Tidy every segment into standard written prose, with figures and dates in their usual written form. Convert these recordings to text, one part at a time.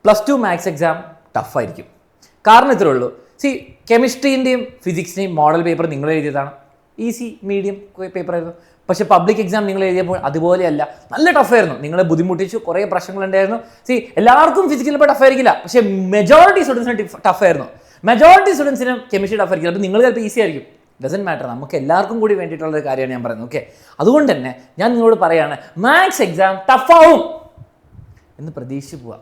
+2 maths exam ടഫായിരിക്കും. കാരണം ഇത്രേ ഉള്ളൂ. കെമിസ്ട്രീൻ്റെയും ഫിസിക്സിൻ്റെയും മോഡൽ പേപ്പർ നിങ്ങൾ എഴുതിയതാണ്, ഈസി മീഡിയം പേപ്പർ ആയിരുന്നു. പക്ഷേ പബ്ലിക് എക്സാം നിങ്ങൾ എഴുതിയപ്പോൾ അതുപോലെയല്ല, നല്ല ടഫായിരുന്നു. നിങ്ങളെ ബുദ്ധിമുട്ടിച്ചു, കുറേ പ്രശ്നങ്ങളുണ്ടായിരുന്നു. എല്ലാവർക്കും ഫിസിക്കൽ ഇപ്പോൾ ടഫായിരിക്കില്ല, പക്ഷേ മെജോറിറ്റി സ്റ്റുഡൻസിന് ടഫായിരുന്നു. Majority സ്റ്റുഡൻസിനും chemistry ടഫായിരിക്കും. അപ്പോൾ നിങ്ങൾ ചിലപ്പോൾ ഈസി ആയിരിക്കും. ഡസൻറ്റ് മാറ്റർ, നമുക്ക് എല്ലാവർക്കും കൂടി വേണ്ടിയിട്ടുള്ളൊരു കാര്യമാണ് ഞാൻ പറയുന്നത്. ഓക്കെ, അതുകൊണ്ട് തന്നെ ഞാൻ നിങ്ങളോട് പറയുകയാണ്, മാത്സ് എക്സാം ടഫാവും എന്ന് പ്രതീക്ഷിച്ച് പോവുക.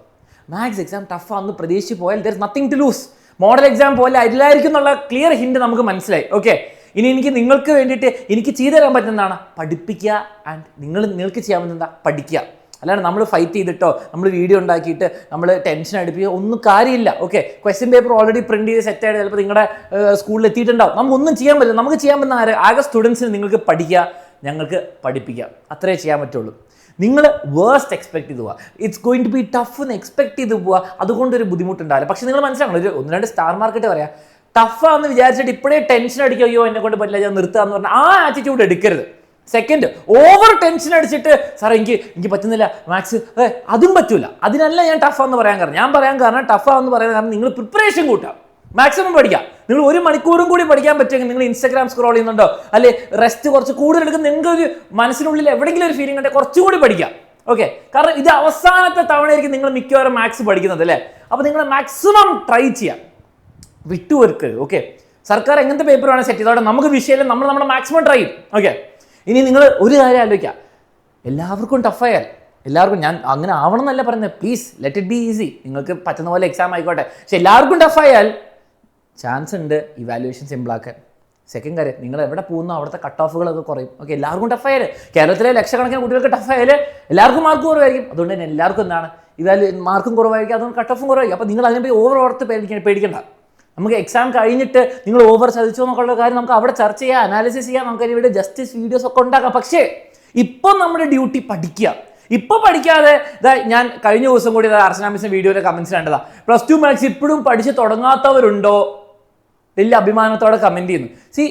മാത്സ് എക്സാം ടഫാന്ന് പ്രതീക്ഷിച്ച് പോയാൽ there is nothing to lose. Model exam പോലെ അതിലായിരിക്കും എന്നുള്ള ക്ലിയർ ഹിൻഡ് നമുക്ക് മനസ്സിലായി. ഓക്കെ, ഇനി നിങ്ങൾക്ക് വേണ്ടിയിട്ട് എനിക്ക് ചെയ്തു തരാൻ പറ്റുന്നതാണ് പഠിപ്പിക്കുക. ആൻഡ് നിങ്ങൾക്ക് ചെയ്യാൻ പറ്റുന്ന പഠിക്കുക. അല്ലാണ്ട് നമ്മൾ ഫൈറ്റ് ചെയ്തിട്ടോ നമ്മൾ വീഡിയോ ഉണ്ടാക്കിയിട്ട് നമ്മൾ ടെൻഷൻ അടുപ്പിക്കുക ഒന്നും കാര്യമില്ല. Okay, question paper already print ചെയ്ത് സെറ്റായിട്ട് ചിലപ്പോൾ നിങ്ങളുടെ സ്കൂളിൽ എത്തിയിട്ടുണ്ടാവും. നമുക്കൊന്നും ചെയ്യാൻ പറ്റില്ല. നമുക്ക് ചെയ്യാൻ പറ്റുന്ന ആകെ സ്റ്റുഡൻസിന് നിങ്ങൾക്ക് പഠിക്കുക, ഞങ്ങൾക്ക് പഠിപ്പിക്കുക, അത്രേ ചെയ്യാൻ പറ്റുള്ളൂ. നിങ്ങൾ വേഴ്സ്റ്റ് എക്സ്പെക്ട് ചെയ്ത് പോവുക. It's going to be tough എന്ന് എക്സ്പെക്ട് ചെയ്ത് പോവുക. അതുകൊണ്ടൊരു ബുദ്ധിമുട്ടുണ്ടാവില്ല. പക്ഷേ നിങ്ങൾ മനസ്സിലാക്കണം, ഒരു 1-2 സ്റ്റാർ മാർക്കറ്റ് പറയാം. ടഫാന്ന് വിചാരിച്ചിട്ട് ഇപ്പോഴേ ടെൻഷൻ അടിക്കുക, അയ്യോ എന്നെ കൊണ്ട് പറ്റില്ല, ഞാൻ നിർത്തുക എന്ന് പറഞ്ഞാൽ ആ ആറ്റിറ്റ്യൂഡ് എടുക്കരുത്. സെക്കൻഡ്, ഓവർ ടെൻഷൻ അടിച്ചിട്ട് സാറേ എനിക്ക് പറ്റുന്നില്ല മാത്സ്, അതും പറ്റൂല. അതിനല്ല ഞാൻ ടഫാന്ന് പറയാൻ കാരണം. ഞാൻ പറയാൻ കാരണം ടഫാന്ന് പറയാൻ കാരണം നിങ്ങൾ പ്രിപ്പറേഷൻ കൂട്ടാം, മാക്സിമം പഠിക്കാം. നിങ്ങൾ 1 മണിക്കൂറും കൂടി പഠിക്കാൻ പറ്റുമെങ്കിൽ നിങ്ങൾ ഇൻസ്റ്റാഗ്രാം സ്ക്രോൾ ചെയ്യുന്നുണ്ടോ, അല്ലെ റെസ്റ്റ് കുറച്ച് കൂടുതൽ എടുക്കും, നിങ്ങൾക്ക് ഒരു മനസ്സിനുള്ളിൽ എവിടെയെങ്കിലും ഒരു ഫീലിംഗ് ഉണ്ടെങ്കിൽ കുറച്ചുകൂടി പഠിക്കാം. ഓക്കെ, കാരണം ഇത് അവസാനത്തെ തവണയായിരിക്കും നിങ്ങൾ മിക്കവാറും മാത്സ് പഠിക്കുന്നത് അല്ലേ. അപ്പോൾ നിങ്ങൾ മാക്സിമം ട്രൈ ചെയ്യാം, വിട്ടുവർക്ക്. ഓക്കെ, സർക്കാർ എങ്ങനത്തെ പേപ്പർ വേണം സെറ്റ് ചെയ്തോടെ നമുക്ക് വിഷയമില്ല, നമ്മൾ നമ്മുടെ മാക്സിമം ട്രൈ ചെയ്യും. ഓക്കെ, ഇനി നിങ്ങൾ ഒരു കാര്യം ആലോചിക്കുക, എല്ലാവർക്കും ടഫായാൽ എല്ലാവർക്കും, ഞാൻ അങ്ങനെ ആവണം എന്നല്ല പറയുന്നത്, please let it be easy. നിങ്ങൾക്ക് പറ്റുന്ന പോലെ എക്സാം ആയിക്കോട്ടെ. പക്ഷെ എല്ലാവർക്കും ടഫായാൽ ചാൻസ് ഉണ്ട് ഇവാലുവേഷൻ സിമ്പിളാക്കാൻ. സെക്കൻഡ് കാര്യം, നിങ്ങൾ എവിടെ പോകുന്നു അവിടുത്തെ കട്ട് ഓഫുകളൊക്കെ കുറയും. ഓക്കെ, എല്ലാവർക്കും ടഫായാൽ, കേരളത്തിലെ ലക്ഷക്കണക്കിന് കുട്ടികൾക്ക് ടഫായാൽ എല്ലാവർക്കും മാർക്ക് കുറവായിരിക്കും. അതുകൊണ്ട് തന്നെ എല്ലാവർക്കും എന്താണ് മാർക്കും കുറവായിരിക്കും, അതുകൊണ്ട് കട്ട് ഓഫും കുറവായിരിക്കും. അപ്പോൾ നിങ്ങൾ അതിനെ ഓവർ ഓർത്ത് പേടിക്കണ്ട. നമുക്ക് എക്സാം കഴിഞ്ഞിട്ട് നിങ്ങൾ ഓവർ ചതിച്ചോ എന്നൊക്കെയുള്ള കാര്യം നമുക്ക് അവിടെ ചർച്ച ചെയ്യാം, അനാലിസിസ് ചെയ്യാം, നമുക്ക് അതിവിടെ ജസ്റ്റിസ് വീഡിയോസ് ഒക്കെ ഉണ്ടാക്കാം. പക്ഷേ ഇപ്പം നമ്മുടെ ഡ്യൂട്ടി പഠിക്കുക. ഇപ്പോൾ പഠിക്കാതെ ഞാൻ കഴിഞ്ഞ ദിവസം കൂടി അർച്ചന വീഡിയോയിലെ കമൻസ് കണ്ടതാ, +2 മാത്സ് ഇപ്പോഴും പഠിച്ച് തുടങ്ങാത്തവരുണ്ടോ, വലിയ അഭിമാനത്തോടെ കമൻറ്റ് ചെയ്യുന്നു.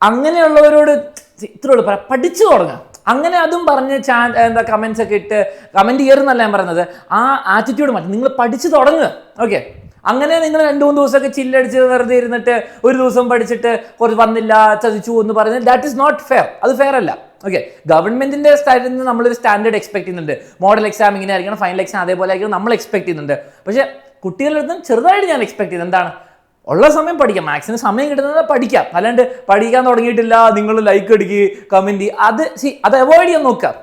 അങ്ങനെയുള്ളവരോട് ഇത്രയുള്ളൂ, പഠിച്ചു തുടങ്ങുക. അങ്ങനെ അതും പറഞ്ഞ് കമൻസ് ഒക്കെ ഇട്ട് കമൻറ്റ് ചെയ്യരുതെന്നല്ല ഞാൻ പറയുന്നത്, ആ ആറ്റിറ്റ്യൂഡ് മാറ്റി നിങ്ങൾ പഠിച്ചു തുടങ്ങുക. ഓക്കെ, അങ്ങനെ നിങ്ങൾ 2-3 ദിവസമൊക്കെ ചില്ലടിച്ച് വെറുതെ ഇരുന്നിട്ട് ഒരു ദിവസം പഠിച്ചിട്ട് കുറച്ച് വന്നില്ല ചതിച്ചു എന്ന് പറയുന്നത് ദാറ്റ് ഈസ് നോട്ട് ഫെയർ. അത് ഫെയർ അല്ല. ഓക്കെ, ഗവൺമെന്റിന്റെ സൈഡിൽ നിന്ന് നമ്മളൊരു സ്റ്റാൻഡേർഡ് എക്സ്പെക്ട് ചെയ്യുന്നുണ്ട്. മോഡൽ എക്സാം ഇങ്ങനെ ആയിരിക്കണം, ഫൈനൽ എക്സാം അതേപോലെ ആയിരിക്കണം നമ്മൾ എക്സ്പെക്ട് ചെയ്യുന്നുണ്ട്. പക്ഷേ കുട്ടികളുടെ അടുത്ത് ചെറുതായിട്ട് ഞാൻ എക്സ്പെക്ട് ചെയ്യുന്നത് എന്താണ്, ഉള്ള സമയം പഠിക്കാം, മാക്സിമം സമയം കിട്ടുന്നത് പഠിക്കാം. അല്ലാണ്ട് പഠിക്കാൻ തുടങ്ങിയിട്ടില്ല നിങ്ങൾ ലൈക്ക് അടിക്കുക കമൻറ്റ് അത് അവോയ്ഡ് ചെയ്യാൻ നോക്കുക.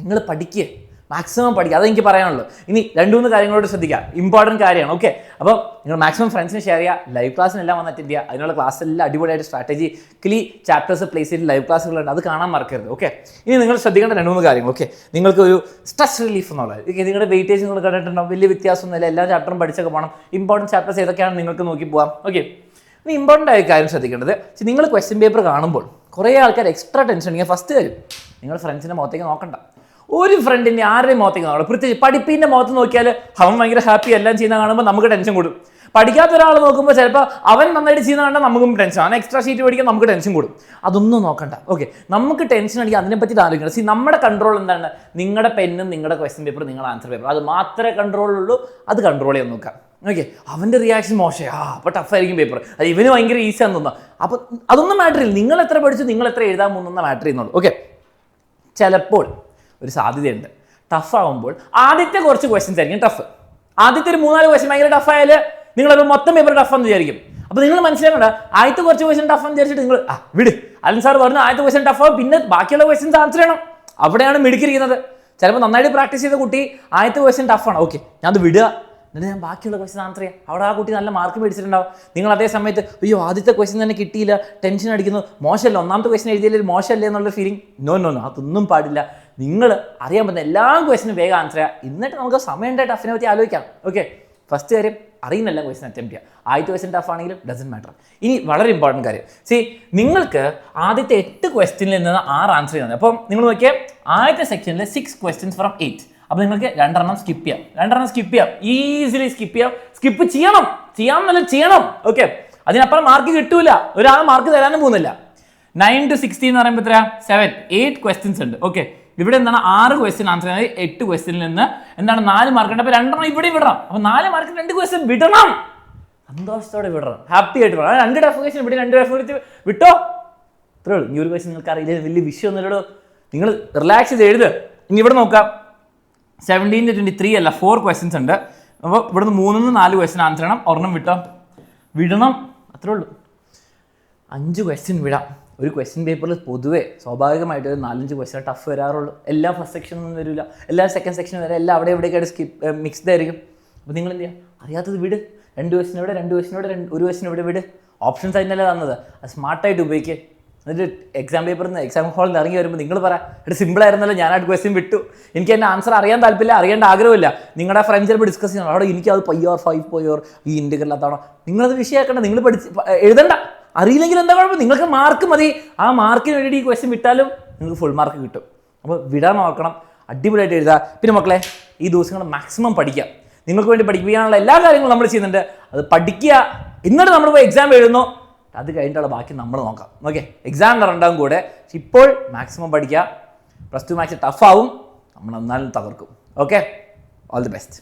നിങ്ങൾ പഠിക്കുക, മാക്സിമം പഠിക്കുക, അതെനിക്ക് പറയാനുള്ളൂ. ഇനി 2-3 കാര്യങ്ങളോട് ശ്രദ്ധിക്കുക, ഇമ്പോർട്ടൻറ്റ് കാര്യമാണ്. ഓക്കെ, അപ്പോൾ നിങ്ങൾ മാക്സിമം ഫ്രണ്ട്സിന് ഷെയർ ചെയ്യുക, ലൈവ് ക്ലാസ്സിനെല്ലാം വന്ന് അറ്റൻഡ് ചെയ്യുക. അതിനുള്ള ക്ലാസ്സെല്ലാം അടിപൊളിയായിട്ട് സ്ട്രാറ്റജിക്കലി ചാപ്റ്റേഴ്സ് പ്ലേസ് ചെയ്ത് ലൈവ് ക്ലാസ്സുകളുണ്ട്, അത് കാണാൻ മറക്കരുത്. ഓക്കെ, ഇനി നിങ്ങൾ ശ്രദ്ധിക്കേണ്ട 2-3 കാര്യങ്ങൾ. ഓക്കെ, നിങ്ങൾക്ക് ഒരു സ്ട്രെസ് റിലീഫ് എന്നുള്ളത്, നിങ്ങളുടെ വെയിറ്റേജ് നിങ്ങൾ കണ്ടിട്ടുണ്ടാവും, വലിയ വ്യത്യാസമൊന്നുമില്ല, എല്ലാ ചാപ്റ്ററും പഠിച്ചൊക്കെ പോകണം. ഇമ്പോർട്ടൻറ്റ് ചാപ്റ്റേഴ്സ് ഏതൊക്കെയാണ് നിങ്ങൾക്ക് നോക്കി പോകാം. ഓക്കെ, ഇനി ഇമ്പോർട്ടൻ്റ് ആയ കാര്യം ശ്രദ്ധിക്കേണ്ടത്, നിങ്ങൾ ക്വസ്റ്റ്യൻ പേപ്പർ കാണുമ്പോൾ കുറേ ആൾക്കാർ എക്സ്ട്രാ ടെൻഷൻ ഉണ്ടെങ്കിൽ ഫസ്റ്റ് കാര്യം നിങ്ങൾ ഫ്രണ്ട്സിൻ്റെ മുഖത്തേക്ക് നോക്കണ്ട. ഒരു ഫ്രണ്ടിൻ്റെ ആരുടെയും മുഖത്തേക്ക് നോക്കണം. പ്രത്യേകിച്ച് പഠിപ്പിൻ്റെ മുഖത്ത് നോക്കിയാൽ അവൻ ഭയങ്കര ഹാപ്പി എല്ലാം ചെയ്യുന്ന കാണുമ്പോൾ നമുക്ക് ടെൻഷൻ കൂടും. പഠിക്കാത്ത ഒരാൾ നോക്കുമ്പോൾ ചിലപ്പോൾ അവൻ നന്നായിട്ട് ചെയ്യുന്ന കണ്ടാൽ നമുക്കും ടെൻഷൻ, അവൻ എക്സ്ട്രാ ഷീറ്റ് പഠിക്കാൻ നമുക്ക് ടെൻഷൻ കൂടും. അതൊന്നും നോക്കണ്ട. ഓക്കെ, നമുക്ക് ടെൻഷൻ അടിക്കുക അതിനെപ്പറ്റി ആലോചിക്കണം. നമ്മുടെ കൺട്രോൾ എന്താണ്, നിങ്ങളുടെ പെന്നും നിങ്ങളുടെ ക്വസ്റ്റ്യൻ പേപ്പർ നിങ്ങളുടെ ആൻസർ പേപ്പർ, അത് മാത്രമേ കൺട്രോളുള്ളൂ. അത് കൺട്രോൾ ചെയ്യാൻ നോക്കാം. ഓക്കെ, അവൻ്റെ റിയാക്ഷൻ മോശം, അപ്പോൾ ടഫായിരിക്കും പേപ്പർ, അത് ഇവന് ഭയങ്കര ഈസിയാന്ന് തോന്നുക. അപ്പോൾ അതൊന്നും മാറ്റർ ചെയ്യില്ല, നിങ്ങൾ എത്ര പഠിച്ചു നിങ്ങൾ എത്ര എഴുതാൻ പോകുന്ന മാറ്റർ ചെയ്യുന്നുള്ളൂ. ഓക്കെ, ചിലപ്പോൾ ഒരു സാധ്യതയുണ്ട് ടഫാകുമ്പോൾ ആദ്യത്തെ കുറച്ച് ക്വസ്റ്റ്യൻസ് ആയിരിക്കും ടഫ്. ആദ്യത്തെ ഒരു 3-4 ക്വസ്റ്റ്യൻ ഭയങ്കര ടഫായാൽ നിങ്ങളത് മൊത്തം പേപ്പർ ടഫെന്ന് വിചാരിക്കും. അപ്പോൾ നിങ്ങൾ മനസ്സിലാക്കണ്ട, ആദ്യത്തെ കുറച്ച് ക്വസ്റ്റ്യൻ ടഫെന്ന് വിചാരിച്ചിട്ട് നിങ്ങൾ വിട്, അലൻ സാർ പറഞ്ഞു ആദ്യത്തെ ക്വസ്റ്റ്യൻ ടഫാവും, പിന്നെ ബാക്കിയുള്ള ക്വസ്റ്റ്യൻസ് ആൻസർ ചെയ്യണം. അവിടെയാണ് മിടുക്കിയിരിക്കുന്നത്. ചിലപ്പോൾ നന്നായിട്ട് പ്രാക്ടീസ് ചെയ്ത കുട്ടി ആദ്യത്തെ ക്വസ്റ്റ്യൻ ടഫാണ്, ഓക്കെ ഞാൻ അത് വിടുക, എന്നിട്ട് ഞാൻ ബാക്കിയുള്ള ക്വസ്റ്റ്യൻ ആൻസർ ചെയ്യാം. അവിടെ ആ കുട്ടി നല്ല മാർക്ക് മേടിച്ചിട്ടുണ്ടാവും. നിങ്ങൾ അതേ സമയത്ത് അയ്യോ ആദ്യത്തെ ക്വസ്റ്റ്യൻ തന്നെ കിട്ടിയില്ല, ടെൻഷൻ അടിക്കുന്നു, മോശമല്ല, ഒന്നാമത്തെ ക്വസ്റ്റ്യൻ എഴുതിയാലും മോശമല്ലേ എന്നുള്ള ഫീലിംഗ്. നോ, അതൊന്നും പാടില്ല. നിങ്ങൾ അറിയാൻ പറ്റുന്ന എല്ലാ ക്വസ്റ്റ്യനും വേഗം ആൻസർ ചെയ്യുക. എന്നിട്ട് നമുക്ക് സമയമുണ്ട് ടഫിനെ പറ്റി ആലോചിക്കാം. ഓക്കെ, ഫസ്റ്റ് കാര്യം അറിയുന്ന എല്ലാ ക്വസ്റ്റ്യൻ അറ്റംപ്റ്റ് ചെയ്യുക. ആദ്യത്തെ ക്വസ്റ്റ്യൻ ടഫ് ആണെങ്കിലും ഡസൻറ്റ് മാറ്റർ. ഇനി വളരെ ഇമ്പോർട്ടൻറ്റ് കാര്യം, നിങ്ങൾക്ക് ആദ്യത്തെ 8 ക്വസ്റ്റ്യനിൽ നിന്ന് 6 ആൻസർ ചെയ്യുന്നത്. അപ്പം നിങ്ങൾ നോക്കിയാൽ ആദ്യത്തെ സെക്ഷനിൽ 6 ക്വസ്റ്റ്യൻസ് ഫ്രം 8. അപ്പോൾ നിങ്ങൾക്ക് 2 സ്കിപ്പ് ചെയ്യാം, ഈസിലി സ്കിപ്പ് ചെയ്യണം. ഓക്കെ, അതിനപ്പുറം മാർക്ക് കിട്ടൂല, ഒരാൾ മാർക്ക് തരാനും പോകുന്നില്ല. 9 to 16 എന്ന് പറയുമ്പോൾ 8 ക്വസ്റ്റ്യൻസ് ഉണ്ട്. ഓക്കെ, ഇവിടെ എന്താണ് 6 ക്വസ്റ്റ്യൻ ആൻസർ ചെയ്യണം. 8 ക്വസ്റ്റ്യനിൽ നിന്ന് എന്താണ് 4 മാർക്ക് ഉണ്ട്. അപ്പോൾ 2 ഇവിടെ വിടണം. അപ്പോൾ 4 മാർക്ക് 2 ക്വസ്റ്റ്യൻ വിടണം. സന്തോഷത്തോടെ വിടണം, ഹാപ്പി ആയിട്ട് വിടണം. 2 ഡഫ് ക്വസ്റ്റ്യൻ ഇവിടെ 2 ഡഫ് എടുത്ത് വിട്ടോ. ഇത്രേ ഉള്ളൂ. ഈ ഒരു ക്വസ്റ്റ്യൻ നിങ്ങൾക്ക് അറിയില്ല, വലിയ വിഷയമൊന്നുമില്ലടോ. നിങ്ങൾ റിലാക്സ് ചെയ്ത് എഴുത്. ഇനി ഇവിടെ നോക്കാം. 17 to 23 അല്ല, 4 ക്വസ്റ്റ്യൻസ് ഉണ്ട്. അപ്പോൾ ഇവിടുന്ന് 3 4 ക്വസ്റ്റ്യൻ ആൻസർ ചെയ്യണം. ഒരെണ്ണം വിടണം. അത്രേ ഉള്ളൂ. 5 ക്വസ്റ്റ്യൻ വിടാം. ഒരു ക്വസ്റ്റ്യൻ പേപ്പറിൽ പൊതുവേ സ്വാഭാവികമായിട്ട് ഒരു 4-5 ക്വസ്റ്റ്യൻ ടഫ് വരാറുള്ളൂ. എല്ലാ ഫസ്റ്റ് സെക്ഷനൊന്നും വരില്ല, എല്ലാ സെക്കൻഡ് സെക്ഷൻ വരെ എല്ലാം അവിടെ എവിടെയൊക്കെ മിക്സ്ഡ് ആയിരിക്കും. അപ്പോൾ നിങ്ങൾ എന്ത് ചെയ്യുക, അറിയാത്തത് വിട്. 2 ക്വസ്റ്റ്യൻ ഇവിടെ, 2 ക്വസ്റ്റ്യൻ ഇവിടെ, 1 ക്വസ്റ്റ്യൻ ഇവിടെ വിട്. ഓപ്ഷൻസ് അതിനല്ലേ തന്നത്, അത് സ്മാർട്ടായിട്ട് ഉപയോഗിക്കുക. എന്നിട്ട് എക്സാം പേപ്പറിൽ നിന്ന് എക്സാം ഹാളിൽ നിന്ന് ഇറങ്ങി വരുമ്പോൾ നിങ്ങൾ പറയാം, ഇവിടെ സിമ്പിൾ ആയിരുന്നല്ലോ, ഞാനായിട്ട് ക്വസ്റ്റ്യൻ വിട്ടു, എനിക്ക് എൻ്റെ ആൻസർ അറിയാൻ താല്പര്യമില്ല, അറിയേണ്ട ആഗ്രഹമില്ല. നിങ്ങളുടെ ഫ്രണ്ട്സ് ചിലപ്പോൾ ഡിസ്കസ് ചെയ്യണം, അവിടെ എനിക്കത് 5 പോയോ ഈ ഇൻറ്റഗ്രലാത്താണോ. നിങ്ങളത് വിഷയമാക്കണ്ട, നിങ്ങൾ എഴുതണ്ട. അറിയില്ലെങ്കിൽ എന്താ കുഴപ്പം, നിങ്ങൾക്ക് മാർക്ക് മതി. ആ മാർക്കിന് വേണ്ടി ഈ ക്വസ്റ്റ്യൻ വിട്ടാലും നിങ്ങൾക്ക് ഫുൾ മാർക്ക് കിട്ടും. അപ്പോൾ വിടാൻ നോക്കണം, അടിപൊളിയായിട്ട് എഴുതുക. പിന്നെ മക്കളെ, ഈ ദിവസങ്ങൾ മാക്സിമം പഠിക്കുക. നിങ്ങൾക്ക് വേണ്ടി പഠിപ്പിക്കാനുള്ള എല്ലാ കാര്യങ്ങളും നമ്മൾ ചെയ്യുന്നുണ്ട്. അത് പഠിക്കുക. എന്നിട്ട് നമ്മൾ പോയി എക്സാം എഴുതുന്നു, അത് കഴിഞ്ഞിട്ടുള്ള ബാക്കി നമ്മൾ നോക്കാം. ഓക്കെ, എക്സാം ഉണ്ടാകും കൂടെ. പക്ഷെ ഇപ്പോൾ മാക്സിമം പഠിക്കുക. +2 മാത്സ് ടഫ് ആവും, നമ്മൾ എന്നാലും തകർക്കും. Okay, all the best.